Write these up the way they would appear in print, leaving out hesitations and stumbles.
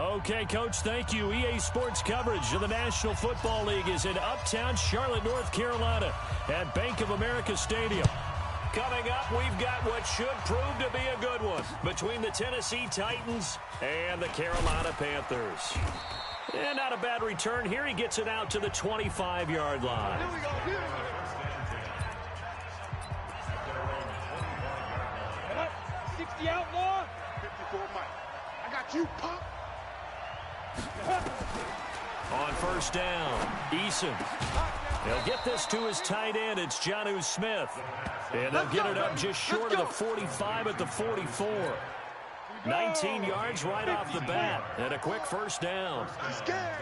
Okay, Coach, thank you. EA Sports coverage of the National Football League is in Uptown Charlotte, North Carolina at Bank of America Stadium. Coming up, we've got what should prove to be a good one between the Tennessee Titans and the Carolina Panthers. And not a bad return here. He gets it out to the 25-yard line. Here we go. Here. 60 outlaw. 54 Mike. I got you, punk. On first down, Eason. He'll get this to his tight end. It's Jonnu Smith. And they'll get it up just short of the 45 at the 44. 19 yards right off the bat. And a quick first down.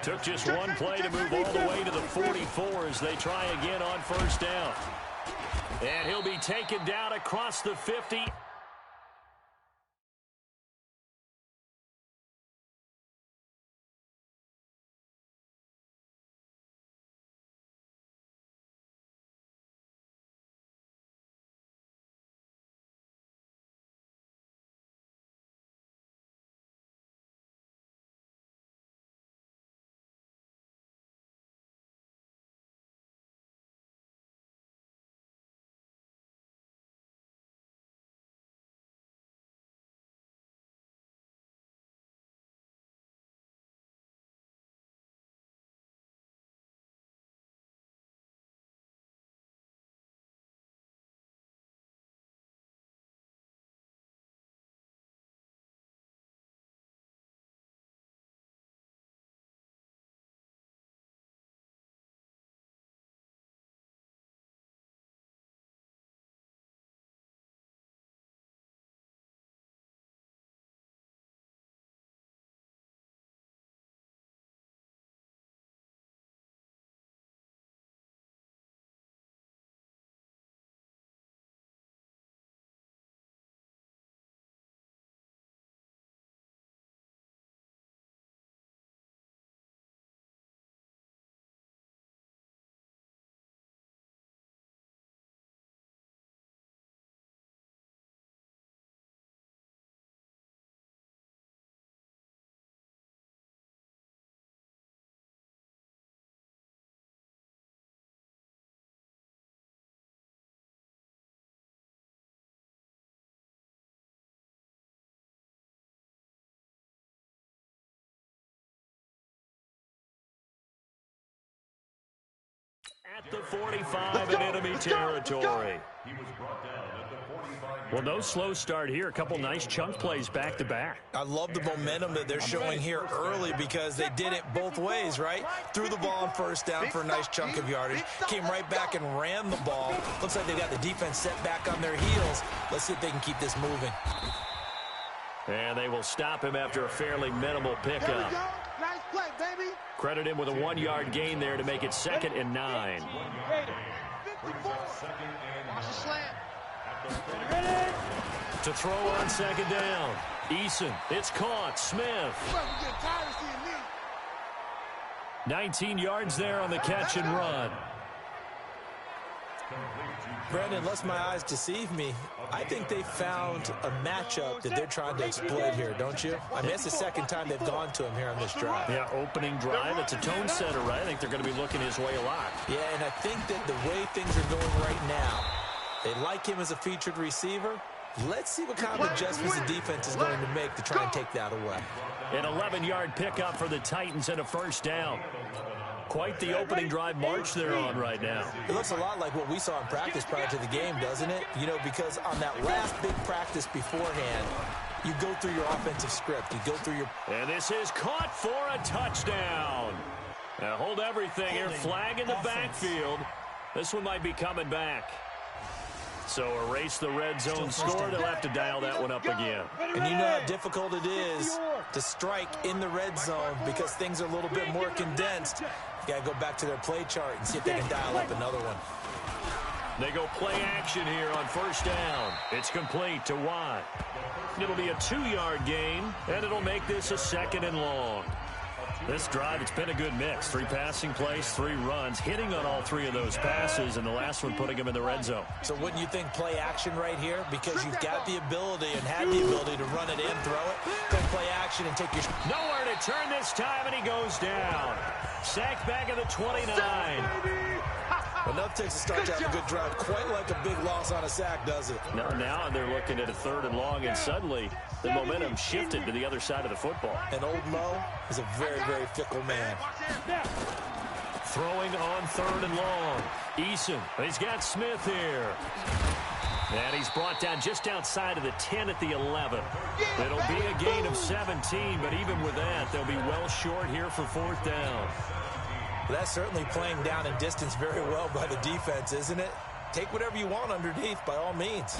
Took just one play to move all the way to the 44 as they try again on first down. And he'll be taken down across the 50. At the 45 in enemy territory. Well, no slow start here. A couple nice chunk plays back-to-back. I love the momentum that they're showing here early because they did it both ways, right? Threw the ball on first down for a nice chunk of yardage. Came right back and ran the ball. Looks like they got the defense set back on their heels. Let's see if they can keep this moving. And they will stop him after a fairly minimal pickup. Nice play, baby. Credit him with a 1-yard gain there to make it 2nd and 9. 54. Watch the slant. To throw on 2nd down. Eason, it's caught. Smith. Well, we're getting tired of seeing me. 19 yards there on the catch and run. Brandon, unless my eyes deceive me, I think they found a matchup that they're trying to exploit here, don't you? I mean, it's the second time they've gone to him here on this drive. Yeah, opening drive. It's a tone setter, right? I think they're going to be looking his way a lot. Yeah, and I think that the way things are going right now, they like him as a featured receiver. Let's see what kind of adjustments the defense is going to make to try and take that away. An 11-yard pickup for the Titans and a first down. Quite the opening drive march they're on right now. It looks a lot like what we saw in practice prior to the game, doesn't it? You know, because on that last big practice beforehand, you go through your offensive script. You go through your... And this is caught for a touchdown. Now hold everything here. Flag in the backfield. This one might be coming back. So erase the red zone score. They'll have to dial that one up again. And you know how difficult it is to strike in the red zone because things are a little bit more condensed. You got to go back to their play chart and see if they can dial up another one. They go play action here on first down. It's complete to Watt. It'll be a 2-yard gain, and it'll make this a 2nd and long. This drive, it's been a good mix. 3 passing plays, 3 runs, hitting on all 3 of those passes, and the last one putting him in the red zone. So wouldn't you think play action right here? Because you've got the ability and have the ability to run it in, throw it, then play action and take your... Nowhere to turn this time, and he goes down. Sacked back at the 29. Enough takes to start to have a good drive. Quite like a big loss on a sack, does it? Now they're looking at a 3rd and long, and suddenly the momentum shifted to the other side of the football. And old Mo is a very, very fickle man. Throwing on 3rd and long. Eason, he's got Smith here. And he's brought down just outside of the 10 at the 11. It'll be a gain of 17, but even with that, they'll be well short here for 4th down. That's certainly playing down in distance very well by the defense, isn't it? Take whatever you want underneath, by all means.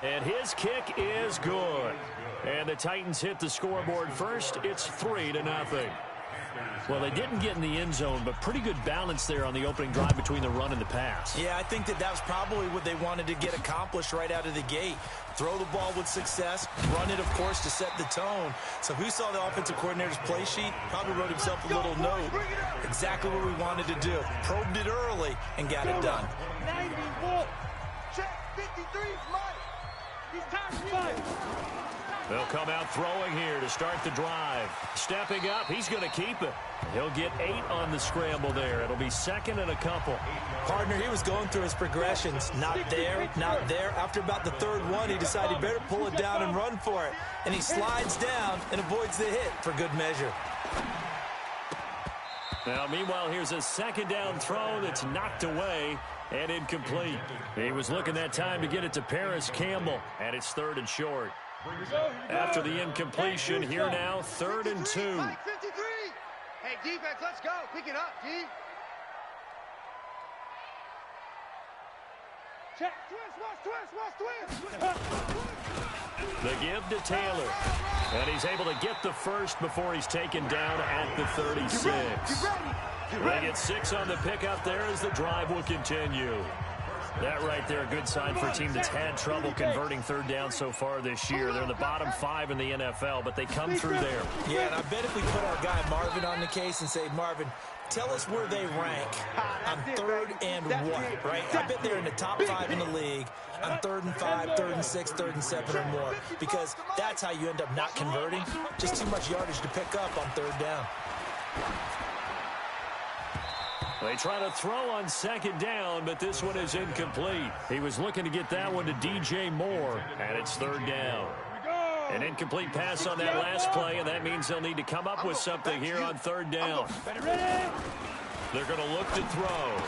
And his kick is good. And the Titans hit the scoreboard first. It's 3-0. Well, they didn't get in the end zone, but pretty good balance there on the opening drive between the run and the pass. Yeah, I think that was probably what they wanted to get accomplished right out of the gate. Throw the ball with success, run it, of course, to set the tone. So who saw the offensive coordinator's play sheet? Probably wrote himself a little note. Exactly what we wanted to do. Probed it early and got it done. 94. Check 53. Mike. He's time. They'll come out throwing here to start the drive. Stepping up, he's going to keep it. He'll get 8 on the scramble there. It'll be 2nd and a couple. Partner, he was going through his progressions. Not there, not there. After about the 3rd one, he decided he better pull it down and run for it. And he slides down and avoids the hit for good measure. Now, meanwhile, here's a 2nd down throw that's knocked away and incomplete. He was looking that time to get it to Paris Campbell, and it's 3rd and short. After the incompletion, here now, 3rd and 2. 53. Hey, defense, let's go. Pick it up, D. Check. Twist. The give to Taylor. And he's able to get the first before he's taken down at the 36. They get 6 on the pickup there as the drive will continue. That right there, a good sign for a team that's had trouble converting 3rd down so far this year. They're in the bottom 5 in the NFL, but they come through there. Yeah, and I bet if we put our guy Marvin on the case and say, Marvin, tell us where they rank on 3rd and 1, right? I bet they're in the top 5 in the league on 3rd and 5, 3rd and 6, 3rd and 7 or more, because that's how you end up not converting. Just too much yardage to pick up on 3rd down. They try to throw on 2nd down, but this one is incomplete. He was looking to get that one to DJ Moore, and it's 3rd down. An incomplete pass on that last play, and that means they'll need to come up with something here on 3rd down. They're going to look to throw.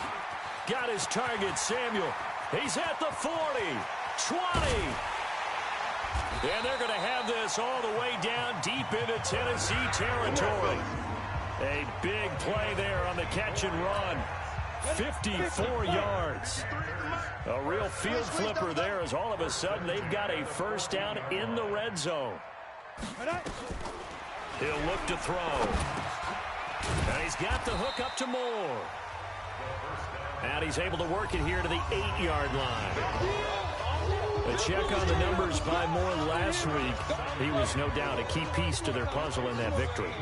Got his target, Samuel. He's at the 40, 20. And they're going to have this all the way down deep into Tennessee territory. A big play there on the catch and run. 54 yards. A real field flipper there as all of a sudden they've got a 1st down in the red zone. He'll look to throw. And he's got the hook up to Moore. And he's able to work it here to the 8-yard line. A check on the numbers by Moore last week. He was no doubt a key piece to their puzzle in that victory.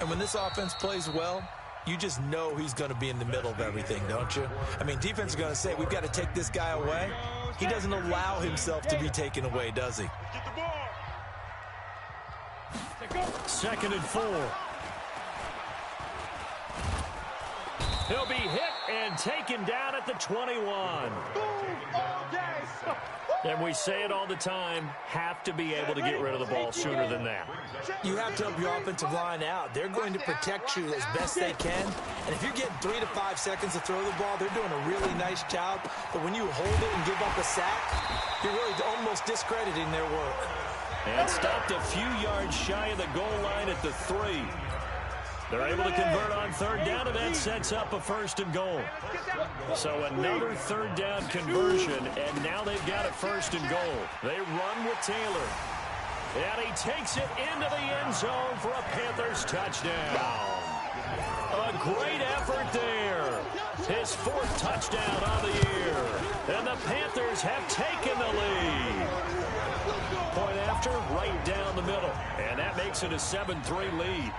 And when this offense plays well, you just know he's going to be in the middle of everything, don't you? I mean, defense is going to say, we've got to take this guy away. He doesn't allow himself to be taken away, does he? 2nd and 4. He'll be hit and taken down at the 21. And we say it all the time, have to be able to get rid of the ball sooner than that. You have to help your offensive line out. They're going to protect you as best they can. And if you're getting 3 to 5 seconds to throw the ball, they're doing a really nice job. But when you hold it and give up a sack, you're really almost discrediting their work. And stopped a few yards shy of the goal line at the 3. They're able to convert on 3rd down, and that sets up a 1st and goal. So another 3rd down conversion, and now they've got a 1st and goal. They run with Taylor. And he takes it into the end zone for a Panthers touchdown. A great effort there. His 4th touchdown of the year. And the Panthers have taken the lead. Point after center, right down the middle. And that makes it a 7-3 lead.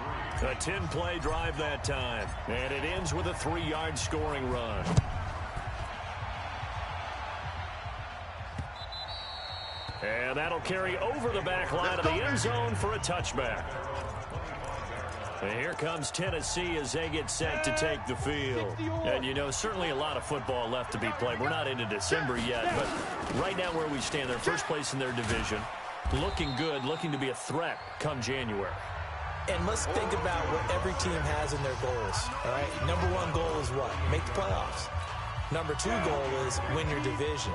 A 10-play drive that time. And it ends with a 3-yard scoring run. And that'll carry over the back line of the end zone for a touchback. And here comes Tennessee as they get set to take the field. And, you know, certainly a lot of football left to be played. We're not into December yet, but right now where we stand, they're first place in their division. Looking good, looking to be a threat come January. And let's think about what every team has in their goals, all right? Number one goal is what? Make the playoffs. Number 2 goal is win your division.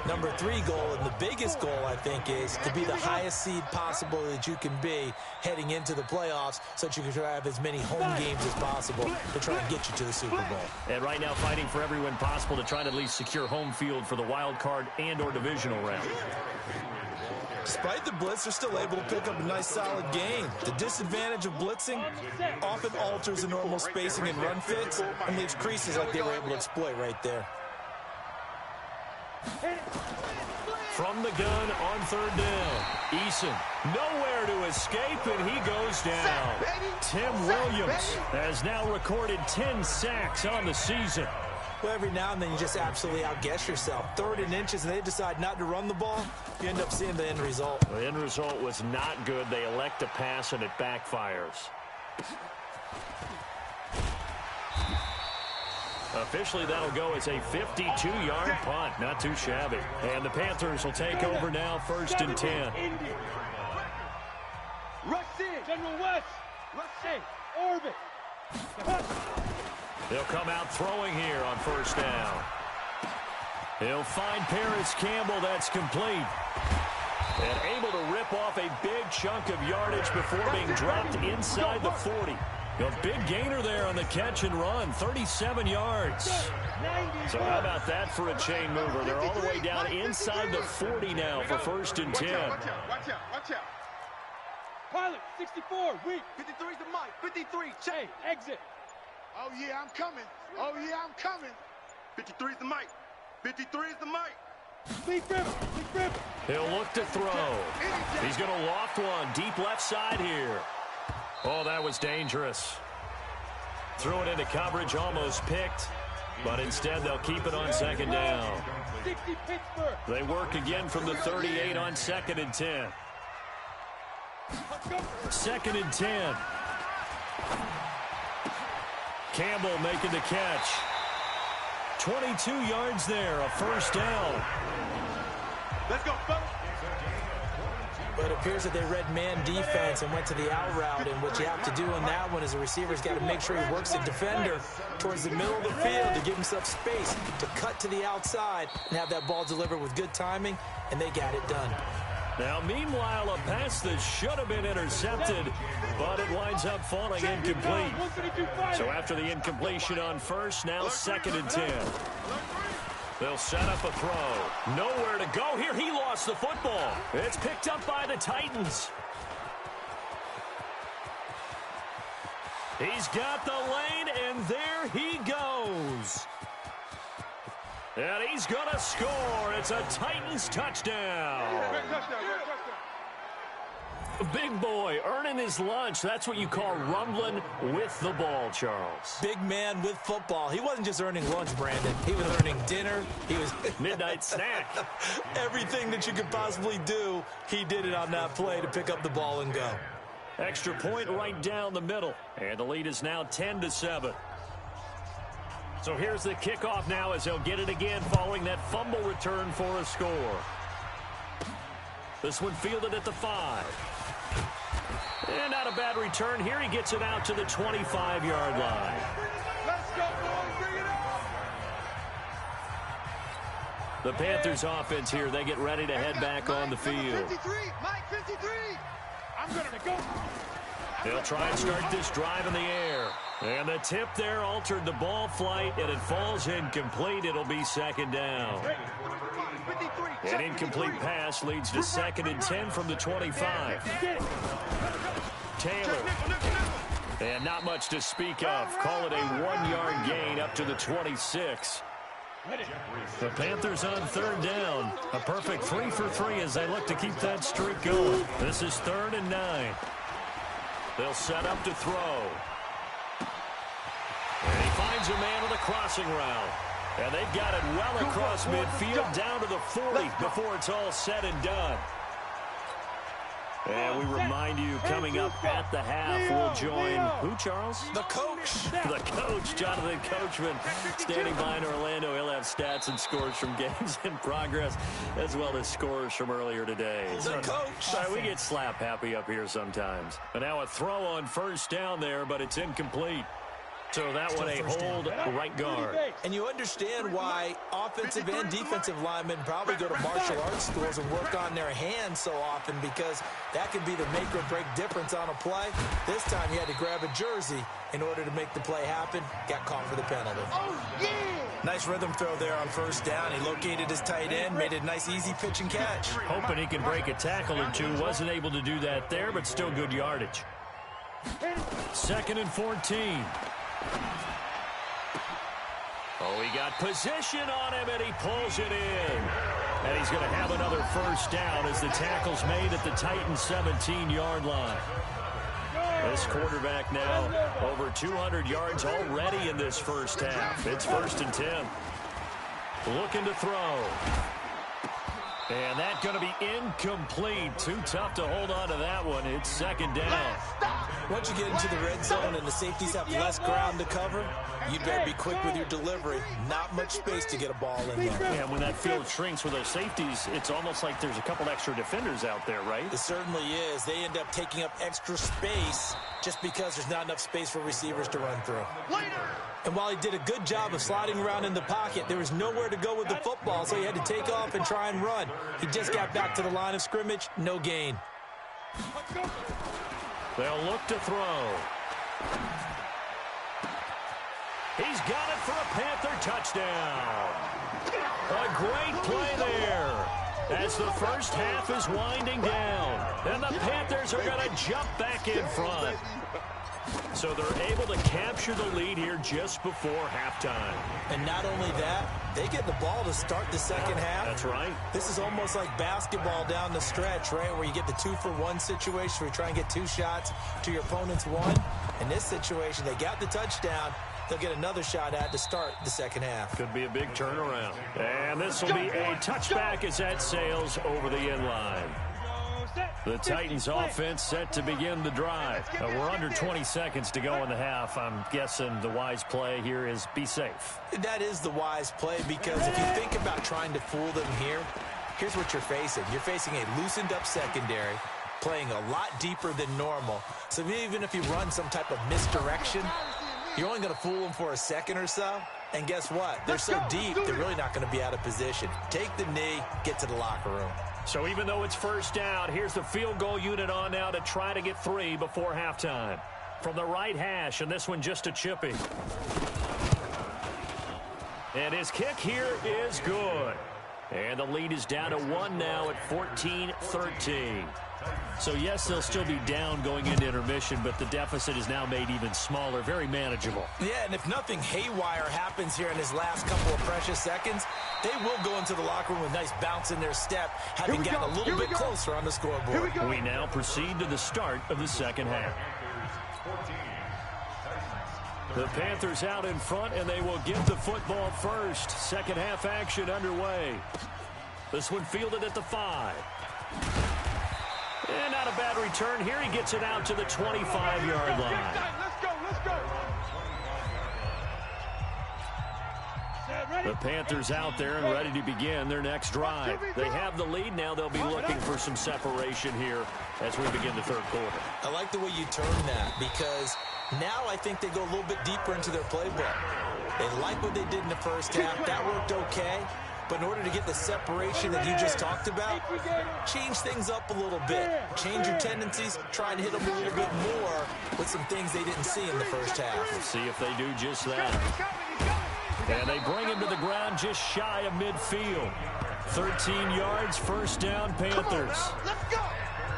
Number 3 goal, and the biggest goal, I think, is to be the highest seed possible that you can be heading into the playoffs so that you can have as many home games as possible to try and get you to the Super Bowl. And right now fighting for every win possible to try to at least secure home field for the wild card and or divisional round. Despite the blitz, they're still able to pick up a nice, solid game. The disadvantage of blitzing often alters the normal spacing and run fits and leaves creases like they were able to exploit right there. From the gun on 3rd down. Eason nowhere to escape, and he goes down. Tim Williams has now recorded 10 sacks on the season. Well, every now and then you just absolutely outguess yourself. 3rd and inches, and they decide not to run the ball. You end up seeing the end result. The end result was not good. They elect to pass, and it backfires. Officially, that'll go as a 52-yard punt. Not too shabby. And the Panthers will take over now, 1st and 10. Rush in. General West. Rush in. Orbit. They'll come out throwing here on 1st down. He'll find Paris Campbell. That's complete. And able to rip off a big chunk of yardage before being dropped inside the 40. A big gainer there on the catch and run, 37 yards. So how about that for a chain mover? They're all the way down inside the 40 now for 1st and 10. Watch out, watch out. Pilot, 64, weak. 53's the mic, 53, chain, exit. Oh, yeah, I'm coming. 53's the mic. 53's the mic. Lead grip. He'll look to throw. He's going to loft one deep left side here. Oh, that was dangerous. Threw it into coverage, almost picked. But instead, they'll keep it on 2nd down. 60 Pittsburgh. They work again from the 38 on 2nd and 10. 2nd and 10. Campbell making the catch. 22 yards there, a 1st down. Let's go, fellas. But it appears that they read man defense and went to the out route, and what you have to do in that one is the receiver's got to make sure he works the defender towards the middle of the field to give himself space to cut to the outside and have that ball delivered with good timing, and they got it done. Now, meanwhile, a pass that should have been intercepted, but it winds up falling incomplete. So after the incompletion on 1st, now 2nd and 10. They'll set up a throw. Nowhere to go here. He lost the football. It's picked up by the Titans. He's got the lane, and there he goes. And he's going to score. It's a Titans touchdown. Big boy earning his lunch. That's what you call rumbling with the ball, Charles. Big man with football. He wasn't just earning lunch, Brandon. He was earning dinner. He was midnight snack. Everything that you could possibly do, he did it on that play to pick up the ball and go. Extra point right down the middle. And the lead is now 10-7. So here's the kickoff now as they'll get it again following that fumble return for a score. This one fielded at the 5. And not a bad return here. He gets it out to the 25-yard line. Let's go, boys. Bring it on. The Panthers offense here. They get ready to head back on the field. 53, Mike 53. I'm going to go. They'll try and start this drive in the air. And the tip there altered the ball flight, and it falls incomplete. It'll be 2nd down. An incomplete pass leads to 2nd and 10 from the 25. Taylor. And not much to speak of. Call it a 1-yard gain up to the 26. The Panthers on third down. A perfect 3 for 3 as they look to keep that streak going. This is 3rd and 9. They'll set up to throw. And he finds a man with a crossing route. And they've got it well across midfield down to the 40 before it's all said and done. And we remind you, coming up at the half, we'll join who, Charles? The coach. The coach, Jonathan Coachman, standing by in Orlando. He'll have stats and scores from games in progress, as well as scores from earlier today. The coach. We get slap happy up here sometimes. And now a throw on first down there, but it's incomplete. So that one a hold right guard. And you understand why offensive and defensive linemen probably go to martial arts schools and work on their hands so often, because that can be the make or break difference on a play. This time he had to grab a jersey in order to make the play happen. Got caught for the penalty. Oh, yeah! Nice rhythm throw there on first down. He located his tight end, made it a nice easy pitch and catch. Hoping he can break a tackle or two. Wasn't able to do that there, but still good yardage. 2nd and 14. Oh, he got position on him, and he pulls it in. And he's going to have another first down as the tackle's made at the Titans' 17-yard line. This quarterback now over 200 yards already in this first half. It's 1st and 10. Looking to throw. And that's going to be incomplete. Too tough to hold on to that one. It's 2nd down. Once you get into the red zone and the safeties have less ground to cover, you better be quick with your delivery. Not much space to get a ball in there. Yeah, when that field shrinks with those safeties, it's almost like there's a couple extra defenders out there, right? It certainly is. They end up taking up extra space just because there's not enough space for receivers to run through. And while he did a good job of sliding around in the pocket, there was nowhere to go with the football, so he had to take off and try and run. He just got back to the line of scrimmage, no gain. They'll look to throw. He's got it for a Panther touchdown. A great play there as the first half is winding down. And the Panthers are going to jump back in front. So they're able to capture the lead here just before halftime. And not only that, they get the ball to start the second half. That's right. This is almost like basketball down the stretch, right, where you get the 2-for-1 situation where you try and get 2 shots to your opponent's 1. In this situation, they got the touchdown. They'll get another shot at to start the second half. Could be a big turnaround. And this will be a touchback as that sails over the end line. The Titans offense set to begin the drive. We're under 20 seconds to go in the half. I'm guessing the wise play here is be safe. That is the wise play, because if you think about trying to fool them here, here's what you're facing. You're facing a loosened up secondary, playing a lot deeper than normal. So even if you run some type of misdirection, you're only going to fool them for a second or so. And guess what? They're so deep, they're really not going to be out of position. Take the knee, get to the locker room. So even though it's first down, here's the field goal unit on now to try to get 3 before halftime. From the right hash, and this one just a chippy. And his kick here is good. And the lead is down to 1 now at 14-13. So, yes, they'll still be down going into intermission, but the deficit is now made even smaller, very manageable. Yeah, and if nothing haywire happens here in his last couple of precious seconds, they will go into the locker room with a nice bounce in their step, having gotten a little bit closer on the scoreboard. We now proceed to the start of the second half. The Panthers out in front, and they will get the football first. Second half action underway. This one fielded at the 5. And not a bad return here. He gets it out to the 25-yard line. Let's go. The Panthers out there and ready to begin their next drive. They have the lead now. They'll be looking for some separation here as we begin the third quarter. I like the way you turn that, because now I think they go a little bit deeper into their playbook. They like what they did in the first half. That worked okay. But in order to get the separation that you just talked about, change things up a little bit. Change your tendencies. Try and hit them a little bit more with some things they didn't see in the first half. Let's see if they do just that. And they bring him to the ground just shy of midfield. 13 yards, first down, Panthers. Let's go.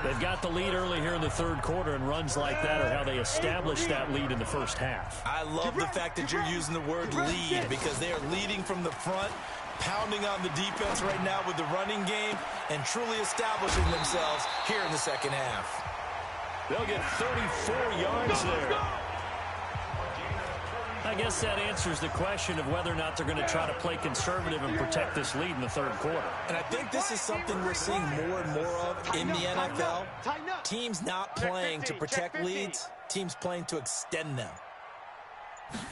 They've got the lead early here in the third quarter, and runs like that are how they established that lead in the first half. I love the fact that you're using the word lead because they are leading from the front, pounding on the defense right now with the running game, and truly establishing themselves here in the second half. They'll get 34 yards there. I guess that answers the question of whether or not they're going to try to play conservative and protect this lead in the third quarter. And I think this is something we're seeing more and more of in the NFL. Teams not playing to protect leads, teams playing to extend them.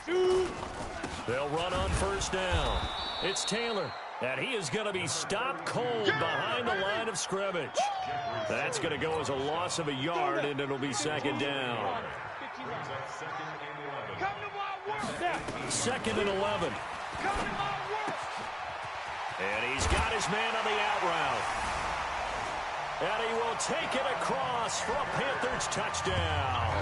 They'll run on first down. It's Taylor, and he is going to be stopped cold behind the line of scrimmage. That's going to go as a loss of a yard, and it'll be second down. Second and 11. And he's got his man on the out route. And he will take it across for a Panthers touchdown.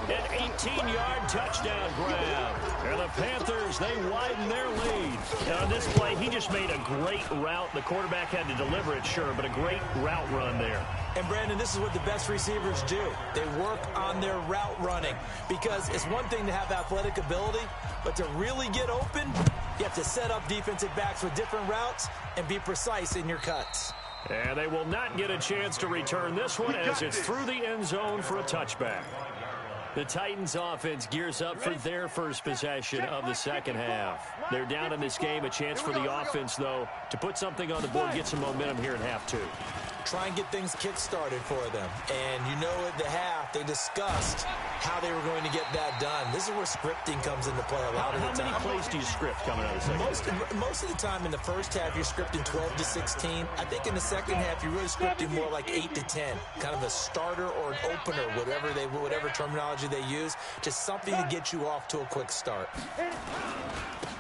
An 18-yard touchdown grab. And the Panthers, they widen their lead. And on this play, he just made a great route. The quarterback had to deliver it, sure, but a great route run there. And, Brandon, this is what the best receivers do. They work on their route running because it's one thing to have athletic ability, but to really get open, you have to set up defensive backs with different routes and be precise in your cuts. And they will not get a chance to return this one as it's through the end zone for a touchback. The Titans offense gears up for their first possession of the second half. They're down in this game. A chance for the offense, though, to put something on the board, get some momentum here in half two. Try and get things kick-started for them. And you know at the half, they discussed how they were going to get that done. This is where scripting comes into play a lot of the time. How many plays do you script coming out of the second? Most of the time in the first half, you're scripting 12 to 16. I think in the second half, you're really scripting more like 8 to 10. Kind of a starter or an opener, whatever terminology they use. Just something to get you off to a quick start.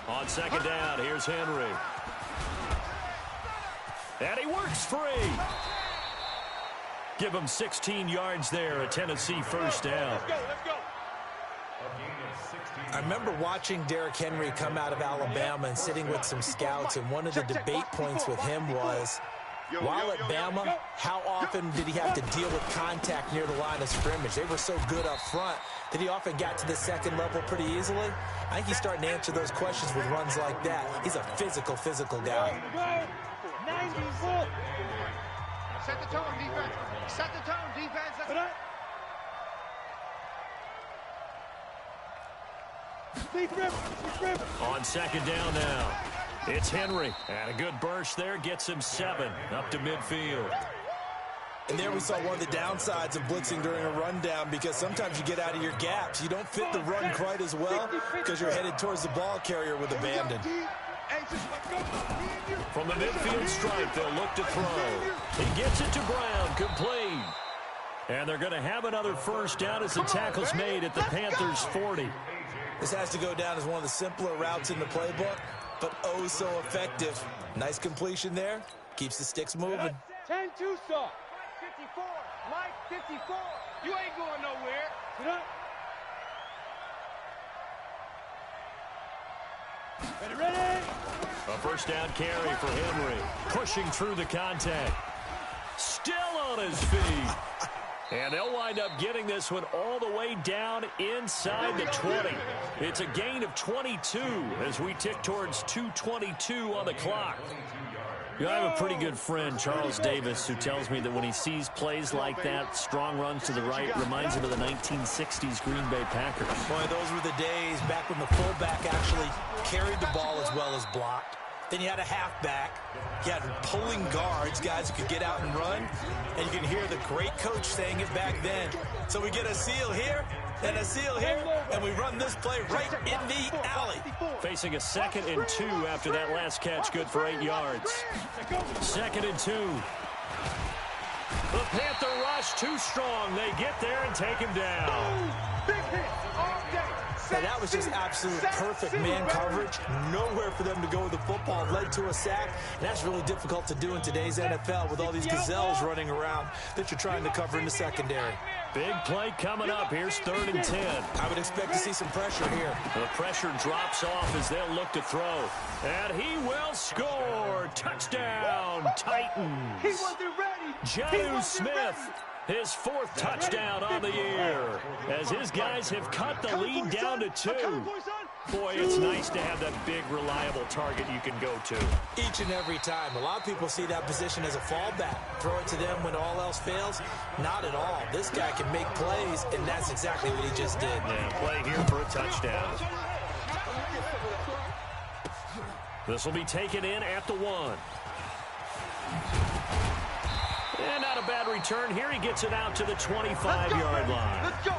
On second down, here's Henry. And he works free. Give him 16 yards there, a Tennessee first down. I remember watching Derrick Henry come out of Alabama and sitting with some scouts, and one of the debate points with him was, while at Bama, how often did he have to deal with contact near the line of scrimmage? They were so good up front that he often got to the second level pretty easily. I think he's starting to answer those questions with runs like that. He's a physical guy. 94. Set the tone, defense. Set the tone, defense. On second down now, it's Henry. And a good burst there gets him 7 up to midfield. And there we saw one of the downsides of blitzing during a rundown because sometimes you get out of your gaps. You don't fit the run quite as well because you're headed towards the ball carrier with abandon. From the midfield stripe, they'll look to throw. He gets it to Brown, complete. And they're going to have another first down as the tackle's made at the Panthers' 40. This has to go down as one of the simpler routes in the playbook, but oh so effective. Nice completion there. Keeps the sticks moving. 10-2 saw. 54. Mike 54. You ain't going nowhere. Sit up. Ready? A first down carry for Henry. Pushing through the contact. Still on his feet. And they'll wind up getting this one all the way down inside the 20. It's a gain of 22 as we tick towards 2:22 on the clock. I have a pretty good friend, Charles Davis, who tells me that when he sees plays like that, strong runs to the right, reminds him of the 1960s Green Bay Packers. Boy, those were the days back when the fullback actually carried the ball as well as blocked. Then you had a halfback. You had pulling guards, guys who could get out and run. And you can hear the great coach saying it back then. So we get a seal here and a seal here, and we run this play right in the alley. Facing a 2nd and 2 after that last catch, good for 8 yards. 2nd and 2. The Panther rush too strong. They get there and take him down. Big hit all day. And that was just absolute perfect man coverage. Nowhere for them to go with the football. Led to a sack. And that's really difficult to do in today's NFL with all these gazelles running around that you're trying to cover in the secondary. Big play coming up. Here's 3rd and 10. I would expect to see some pressure here. The pressure drops off as they'll look to throw. And he will score. Touchdown, Titans. He wasn't ready. Jonnu Smith, his 4th touchdown on the year, as his guys have cut the lead down to 2. Boy, it's nice to have that big, reliable target you can go to. Each and every time. A lot of people see that position as a fallback. Throw it to them when all else fails. Not at all. This guy can make plays, and that's exactly what he just did. Yeah, play here for a touchdown. This will be taken in at the 1. And not a bad return here. He gets it out to the 25-yard line. Let's go.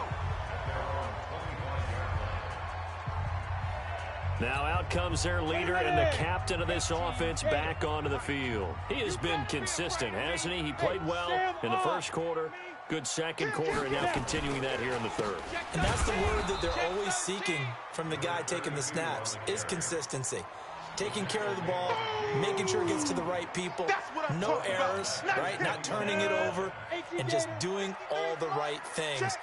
Now out comes their leader and the captain of this offense back onto the field. He has been consistent, hasn't he? He played well in the first quarter, good second quarter, and now continuing that here in the 3rd. And that's the word that they're always seeking from the guy taking the snaps, is consistency. Taking care of the ball, making sure it gets to the right people, no errors, right? Not turning it over, and just doing all the right things.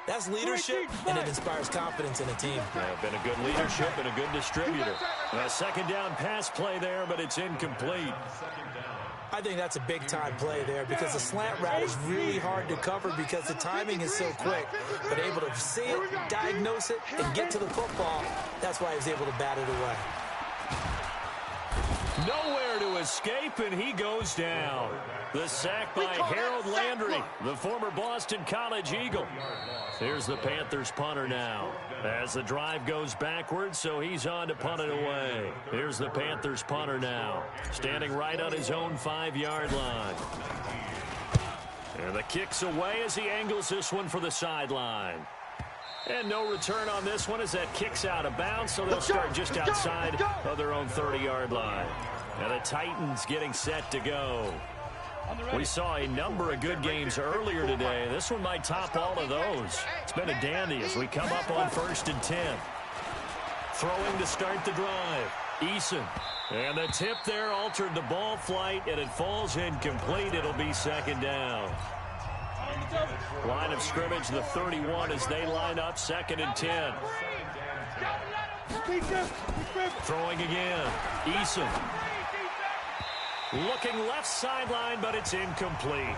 That's leadership, and it inspires confidence in a team. Yeah, been a good leadership and a good distributor. A 2nd down pass play there, but it's incomplete. I think that's a big-time play there because the slant route is really hard to cover because the timing is so quick. But able to see it, diagnose it, and get to the football, that's why he was able to bat it away. Nowhere to escape, and he goes down. The sack by Harold Landry, the former Boston College Eagle. Here's the Panthers punter now. As the drive goes backwards, so he's on to punt it away. Here's the Panthers punter now, standing right on his own 5-yard line. And the kick's away as he angles this one for the sideline. And no return on this one as that kicks out of bounds, so they'll start just outside of their own 30-yard line. And the Titans getting set to go. We saw a number of good games earlier today. This one might top all of those. It's been a dandy as we come up on 1st and 10. Throwing to start the drive. Eason. And the tip there altered the ball flight, and it falls incomplete. It'll be 2nd down. Line of scrimmage, the 31 as they line up, 2nd and 10. Throwing again. Eason. Looking left sideline, but it's incomplete.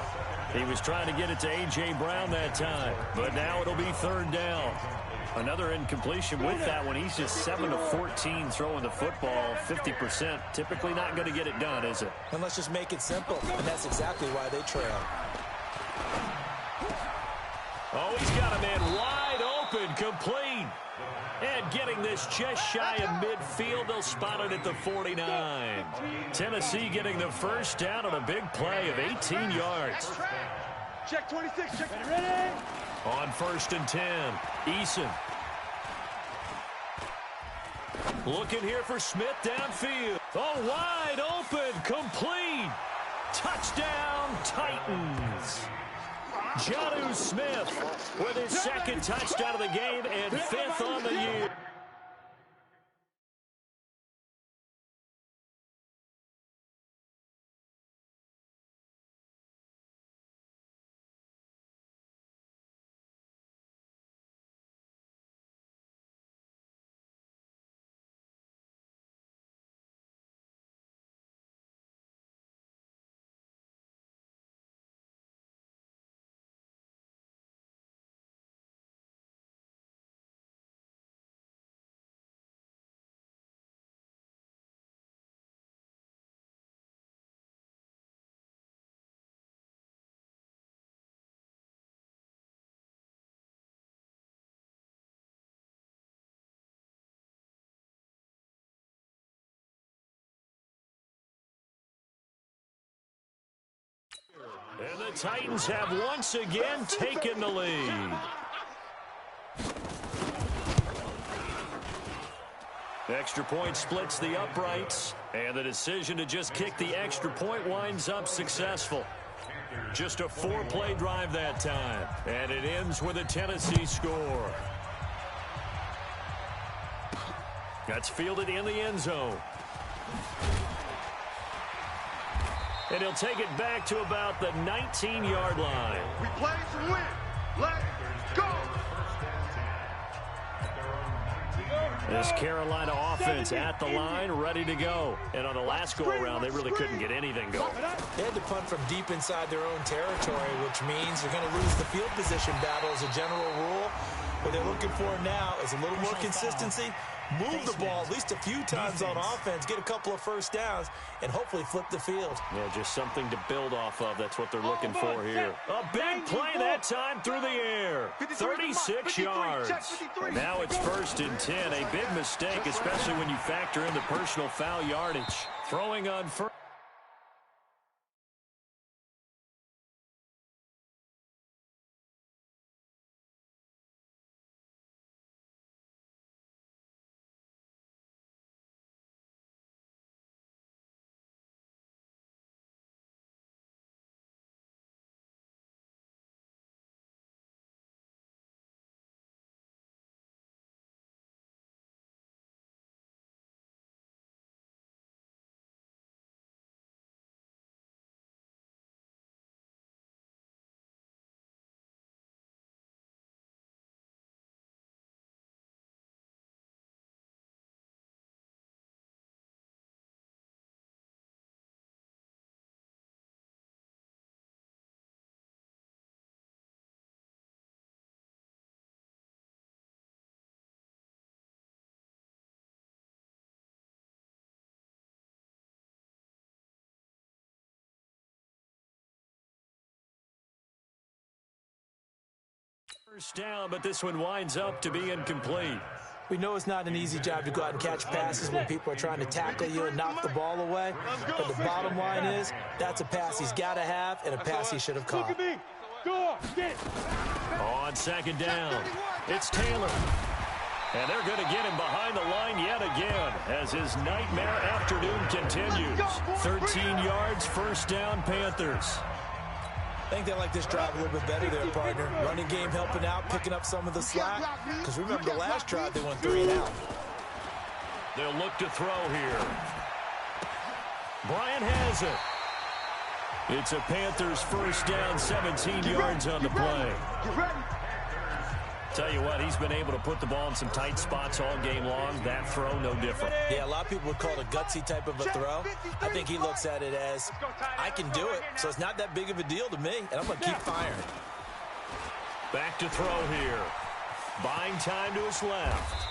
He was trying to get it to A.J. Brown that time, but now it'll be 3rd down. Another incompletion with that one. He's just 7 of 14 throwing the football, 50%. Typically not going to get it done, is it? And let's just make it simple, and that's exactly why they trail. Oh, he's got a man wide open, complete. And getting this just shy of midfield, they'll spot it at the 49. Tennessee getting the 1st down on a big play of 18 yards. Check 26, check. Ready? On 1st and 10, Eason. Looking here for Smith downfield. Oh, wide open, complete. Touchdown, Titans. Jonnu Smith with his 2nd touchdown of the game and 5th on the year. And the Titans have once again taken the lead. Extra point splits the uprights, and the decision to just kick the extra point winds up successful. Just a 4-play drive that time, and it ends with a Tennessee score. That's fielded in the end zone. And he'll take it back to about the 19-yard line. We play to win. This Carolina offense at the line, ready to go. And on the last go-around, they really couldn't get anything going. They had to punt from deep inside their own territory, which means they're going to lose the field position battle as a general rule. What they're looking for now is a little more consistency, move the ball at least a few times on offense, get a couple of first downs, and hopefully flip the field. Yeah, just something to build off of. That's what they're looking for here. A big play that time through the air. 36 yards. And now it's 1st and 10. A big mistake, especially when you factor in the personal foul yardage. Throwing on first. First down, but this one winds up to be incomplete. We know it's not an easy job to go out and catch passes when people are trying to tackle you and knock the ball away. But the bottom line is, that's a pass he's got to have and a pass he should have caught. On 2nd down, it's Taylor. And they're going to get him behind the line yet again as his nightmare afternoon continues. 13 yards, 1st down, Panthers. I think they like this drive a little bit better there, partner. Running game helping out, picking up some of the slack. Because remember the last drive, they went 3 and out. They'll look to throw here. Bryant has it. It's a Panthers 1st down, 17 yards on the play. Tell you what, he's been able to put the ball in some tight spots all game long. That throw, no different. Yeah, a lot of people would call it a gutsy type of a throw. I think he looks at it as, I can do it, so it's not that big of a deal to me, and I'm going to keep firing. Back to throw here. Buying time to his left.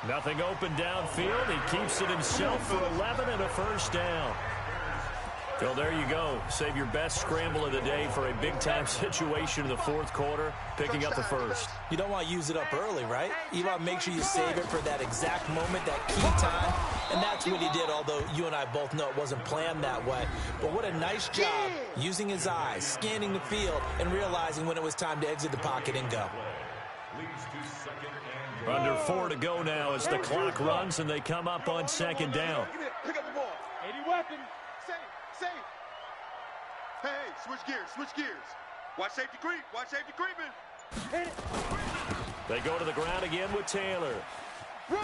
Nothing open downfield. He keeps it himself for 11 and a 1st down. Phil, there you go. Save your best scramble of the day for a big-time situation in the 4th quarter, picking up the 1st. You don't want to use it up early, right? You want to make sure you save it for that exact moment, that key time, and that's what he did, although you and I both know it wasn't planned that way. But what a nice job using his eyes, scanning the field, and realizing when it was time to exit the pocket and go. Under 4 to go now as the clock runs and they come up on 2nd down. Pick up the ball. 80 weapons. Safe. Hey, switch gears. Watch safety creep. Creeping. Hit it. They go to the ground again with Taylor. Run.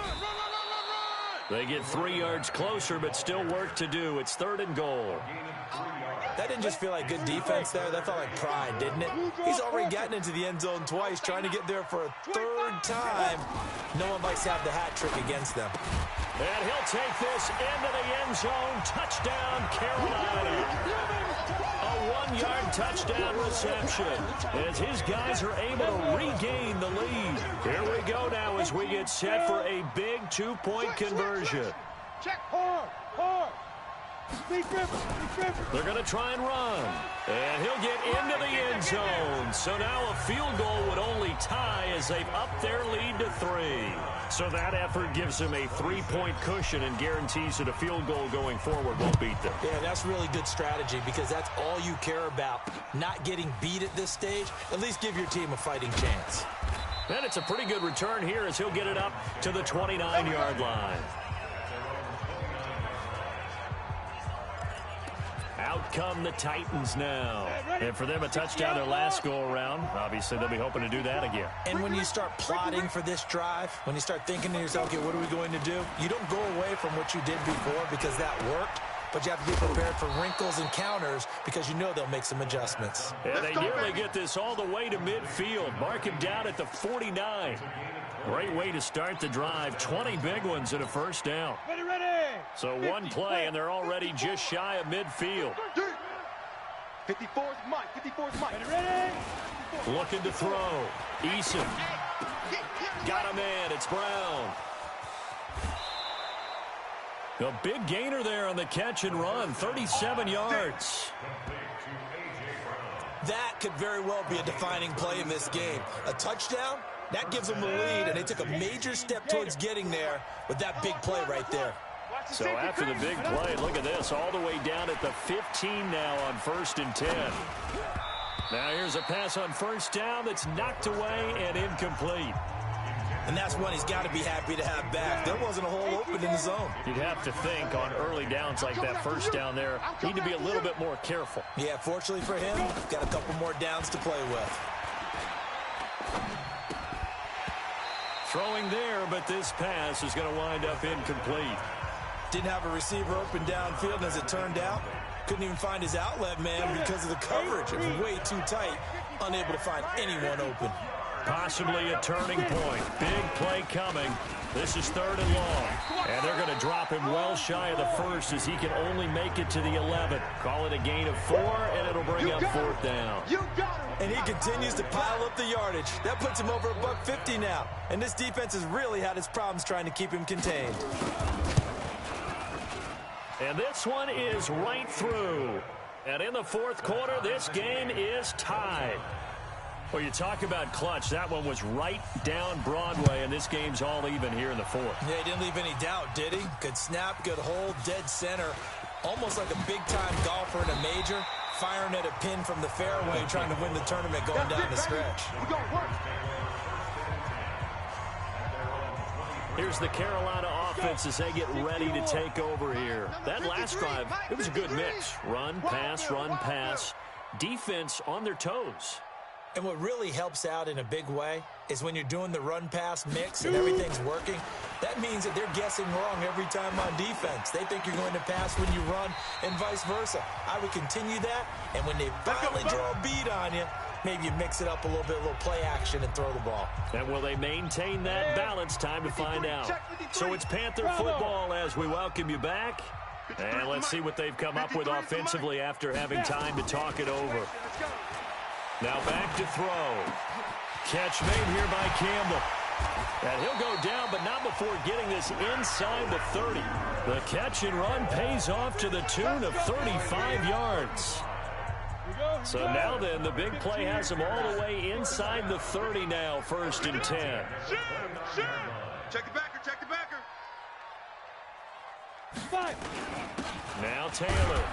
They get 3 yards closer, but still work to do. It's 3rd and goal. That didn't just feel like good defense there. That felt like pride, didn't it? He's already gotten into the end zone twice, trying to get there for a 3rd time. No one likes to have the hat trick against them. And he'll take this into the end zone. Touchdown, Carolina. A 1-yard touchdown reception as his guys are able to regain the lead. Here we go now as we get set for a big 2-point conversion. Check hard. They're going to try and run. And he'll get into the end zone. So now a field goal would only tie as they've upped their lead to 3. So that effort gives them a 3-point cushion and guarantees that a field goal going forward won't beat them. Yeah, that's really good strategy because that's all you care about. Not getting beat at this stage. At least give your team a fighting chance. And it's a pretty good return here as he'll get it up to the 29-yard line. Out come the Titans now. And for them, a touchdown their last go-around. Obviously, they'll be hoping to do that again. And when you start plotting for this drive, when you start thinking to yourself, okay, what are we going to do? You don't go away from what you did before because that worked. But you have to be prepared for wrinkles and counters because you know they'll make some adjustments. And they nearly get this all the way to midfield. Mark him down at the 49. Great way to start the drive. 20 big ones and a first down. Ready, ready. So one play, and they're already just shy of midfield. 54's Mike. 54's Mike. Ready, ready. Looking to throw. Eason. Got him in. It's Brown. A big gainer there on the catch and run. 37 yards. That could very well be a defining play in this game. A touchdown, that gives them the lead, and they took a major step towards getting there with that big play right there. So after the big play, look at this, all the way down at the 15 now on 1st and 10. Now here's a pass on first down that's knocked away and incomplete. And that's one he's got to be happy to have back. There wasn't a hole open in the zone. You'd have to think on early downs like that first down there, need to be a little bit more careful. Yeah, fortunately for him, got a couple more downs to play with. Throwing there, but this pass is going to wind up incomplete. Didn't have a receiver open downfield, and as it turned out, couldn't even find his outlet man because of the coverage. It was way too tight, unable to find anyone open. Possibly a turning point. Big play coming. This is 3rd and long. And they're going to drop him well shy of the first as he can only make it to the 11. Call it a gain of 4, and it'll bring up 4th down. And he continues to pile up the yardage. That puts him over $150 now. And this defense has really had its problems trying to keep him contained. And this one is right through. And in the 4th quarter, this game is tied. Well, you talk about clutch. That one was right down Broadway, and this game's all even here in the 4th. Yeah, he didn't leave any doubt, did he? Good snap, good hold, dead center. Almost like a big-time golfer in a major, firing at a pin from the fairway, trying to win the tournament going down the stretch. Here's the Carolina offense as they get ready to take over here. That last drive, it was a good mix. Run, pass, defense on their toes. And what really helps out in a big way is when you're doing the run-pass mix and everything's working, that means that they're guessing wrong every time on defense. They think you're going to pass when you run and vice versa. I would continue that, and when they finally draw a beat on you, maybe you mix it up a little bit, a little play action and throw the ball. And will they maintain that balance? Time to find out. So it's Panther football as we welcome you back. And let's see what they've come up with offensively after having time to talk it over. Now back to throw. Catch made here by Campbell. And he'll go down, but not before getting this inside the 30. The catch and run pays off to the tune of 35 yards. So now then, the big play has him all the way inside the 30 now, 1st and 10. Check the backer, check the backer. 5. Now Taylor.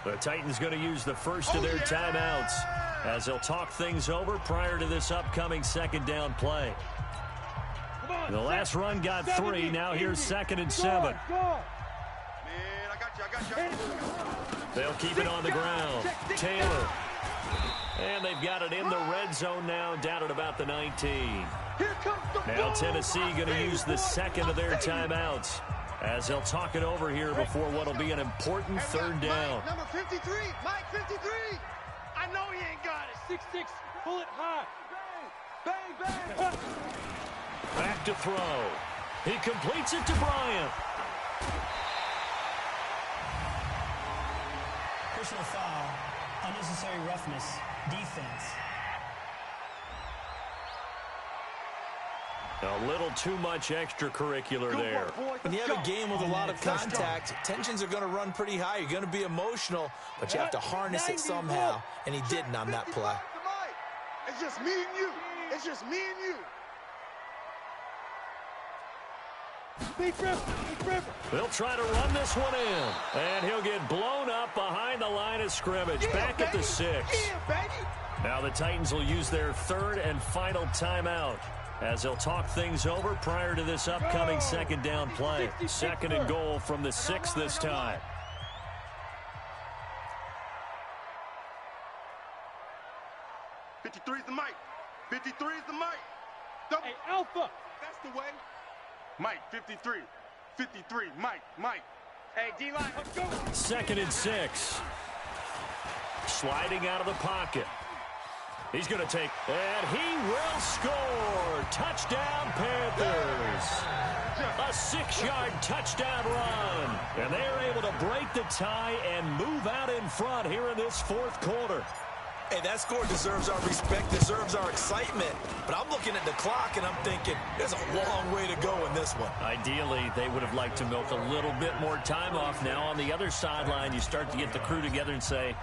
The Titans going to use the first of their timeouts as they'll talk things over prior to this upcoming 2nd down play. The last run got 3. Now here's 2nd and 7. Man, I got you. They'll keep it on the ground. Taylor. And they've got it in the red zone now, down at about the 19. Now Tennessee going to use the 2nd of their timeouts as they'll talk it over here before what will be an important 3rd down. Number 53, Mike 53. I know he ain't got it. 6'6", pull it high. Bang, bang, bang. Back to throw. He completes it to Bryant. Personal foul, unnecessary roughness, defense. A little too much extracurricular there. When you have a game with a lot of contact, tensions are going to run pretty high. You're going to be emotional, but you have to harness it somehow, and he didn't on that play. It's just me and you. It's just me and you. They'll try to run this one in, and he'll get blown up behind the line of scrimmage, back at the 6. Now the Titans will use their 3rd and final timeout as they'll talk things over prior to this upcoming 2nd down play. 2nd and goal from the 6 this time. '53's the mic. 53's the mic. Hey, Alpha. That's the way. Mike, 53. 53, Mike. Hey, D-line, let's go. 2nd and 6. Sliding out of the pocket. He's going to take, and he will score. Touchdown, Panthers. A 6-yard touchdown run. And they're able to break the tie and move out in front here in this fourth quarter. Hey, that score deserves our respect, deserves our excitement. But I'm looking at the clock, and I'm thinking there's a long way to go in this one. Ideally, they would have liked to milk a little bit more time off. Now, on the other sideline, you start to get the crew together and say,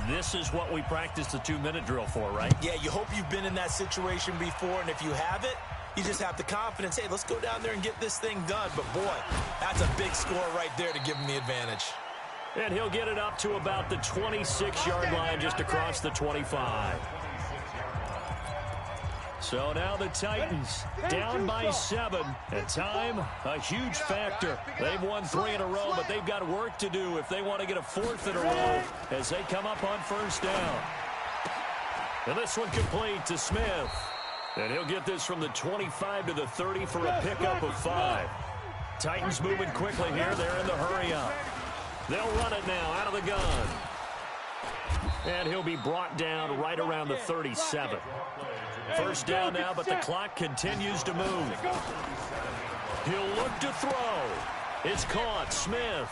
this is what we practiced the 2-minute drill for, right? Yeah, you hope you've been in that situation before, and if you haven't, you just have the confidence, hey, let's go down there and get this thing done. But, boy, that's a big score right there to give them the advantage. And he'll get it up to about the 26-yard line just across the 25. So now the Titans down by 7. And time, a huge factor. They've won 3 in a row, but they've got work to do if they want to get a 4th in a row as they come up on first down. And this one complete to Smith. And he'll get this from the 25 to the 30 for a pickup of 5. Titans moving quickly here. They're in the hurry up. They'll run it now out of the gun. And he'll be brought down right around the 37. First down now, but the clock continues to move. He'll look to throw. It's caught. Smith.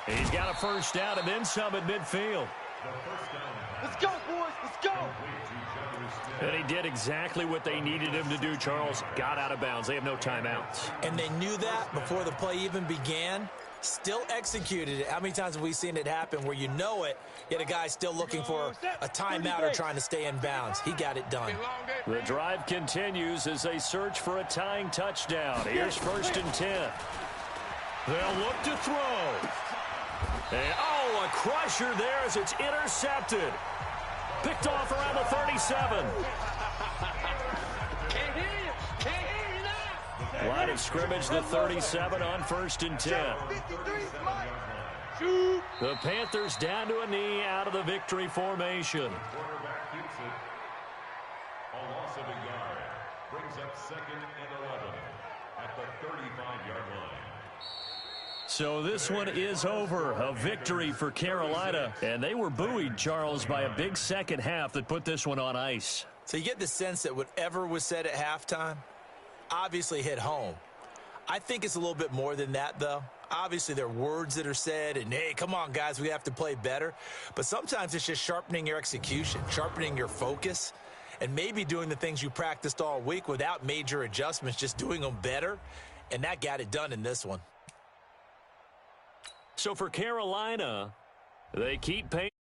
He's got a first down and then some at midfield. Let's go, boys. Let's go. And he did exactly what they needed him to do, Charles. Got out of bounds. They have no timeouts. And they knew that before the play even began. Still executed it. How many times have we seen it happen where you know it, yet a guy's still looking for a timeout or trying to stay in bounds? He got it done. The drive continues as they search for a tying touchdown. Here's 1st and 10. They'll look to throw. And, oh, a crusher there as it's intercepted. Picked off around the 37. Line of scrimmage, the 37 on 1st and 10. The Panthers down to a knee out of the victory formation. A loss of a yard brings up 2nd and 11 at the 35-yard line. So this one is over. A victory for Carolina. And they were buoyed, Charles, by a big second half that put this one on ice. So you get the sense that whatever was said at halftime obviously hit home. I think it's a little bit more than that, though. Obviously, there are words that are said, and, hey, come on, guys, we have to play better. But sometimes it's just sharpening your execution, sharpening your focus, and maybe doing the things you practiced all week without major adjustments, just doing them better, and that got it done in this one. So for Carolina, they keep paying.